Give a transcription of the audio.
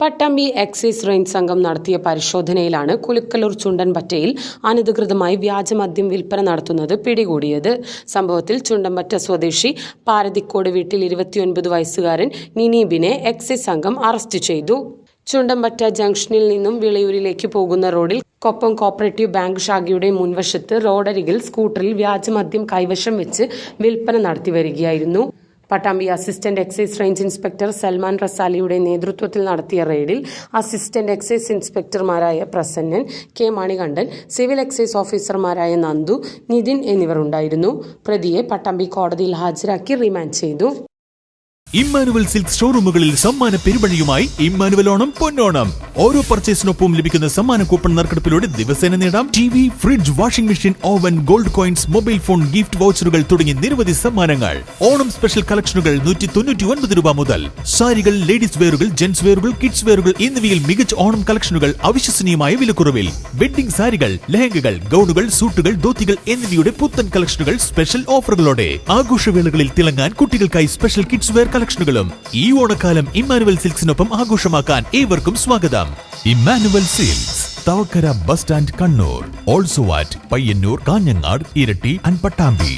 Pattambi excise range സംഘം നടത്തിയ പരിശോധനയിലാണ് കുലുക്കലൂർ ചുണ്ടൻപറ്റയിൽ അനധികൃതമായി വ്യാജമദ്യം വിൽപ്പന നടത്തുന്നത് പിടികൂടിയത്. സംഭവത്തിൽ ചുണ്ടൻപറ്റ സ്വദേശി പാരതിക്കോട് വീട്ടിൽ 29 വയസ്സുകാരൻ നിനീബിനെ എക്സൈസ് സംഘം അറസ്റ്റ് ചെയ്തു. ചുണ്ടൻപറ്റ ജംഗ്ഷനിൽ നിന്നും വിളയൂരിലേക്ക് പോകുന്ന റോഡിൽ കൊപ്പം കോപ്പറേറ്റീവ് ബാങ്ക് ശാഖയുടെ മുൻവശത്ത് റോഡരികിൽ സ്കൂട്ടറിൽ വ്യാജമദ്യം കൈവശം വെച്ച് വിൽപ്പന നടത്തി വരികയായിരുന്നു. Pattambi assistant excise range inspector Salman റസാലിയുടെ നേതൃത്വത്തിൽ നടത്തിയ റെയ്ഡിൽ അസിസ്റ്റന്റ് എക്സൈസ് ഇൻസ്പെക്ടർമാരായ Prasannan, K Manikandan, civil excise ഓഫീസർമാരായ നന്ദു, നിതിൻ എന്നിവർ ഉണ്ടായിരുന്നു. പ്രതിയെ പട്ടാമ്പി കോടതിയിൽ ഹാജരാക്കി റിമാൻഡ് ചെയ്തു. ഇമ്മാനുവൽ സിൽക്ക് ഷോറൂമുകളിൽ സമ്മാന പെരുമഴയുമായി ഇമ്മാനുവൽ ഓണം പൊന്നോണം. ഓരോ പർച്ചേസിനൊപ്പം ലഭിക്കുന്ന സമ്മാന കൂപ്പൺ നറുക്കെടുപ്പിലൂടെ ദിവസേന നേടാം TV, fridge, washing machine, oven, gold coins, mobile phone, gift വൗച്ചറുകൾ തുടങ്ങി നിരവധി സമ്മാനങ്ങൾ. ഓണം സ്പെഷ്യൽ കളക്ഷനുകൾ 199 രൂപ മുതൽ. സാരികൾ, ലേഡീസ് വെയറുകൾ, ജെന്റ്സ് വെയറുകൾ, കിഡ്സ് വെയറുകൾ എന്നിവയിൽ മികച്ച ഓണം കളക്ഷനുകൾ അവിശ്വസനീയമായ വിലക്കുറവിൽ. വെഡ്ഡിംഗ് സാരികൾ, ലെഹങ്കകൾ, ഗൗണുകൾ, സൂട്ടുകൾ, ധോത്തികൾ എന്നിവയുടെ പുത്തൻ കളക്ഷനുകൾ സ്പെഷ്യൽ ഓഫറുകളോടെ. ആഘോഷവേളകളിൽ തിളങ്ങാൻ കുട്ടികൾക്കായി സ്പെഷ്യൽ കിഡ്സ് വെയർ കളക്ഷനുകളും. ഈ ഓണക്കാലം ഇമ്മാനുവൽ സിൽക്സിനൊപ്പം ആഘോഷമാക്കാൻ ഏവർക്കും സ്വാഗതം. Emmanuel silks, Thavakkara bus stand, Kannur. Also at Payyanur, Kanhangad, ഇരട്ടി ആൻഡ് പട്ടാമ്പി.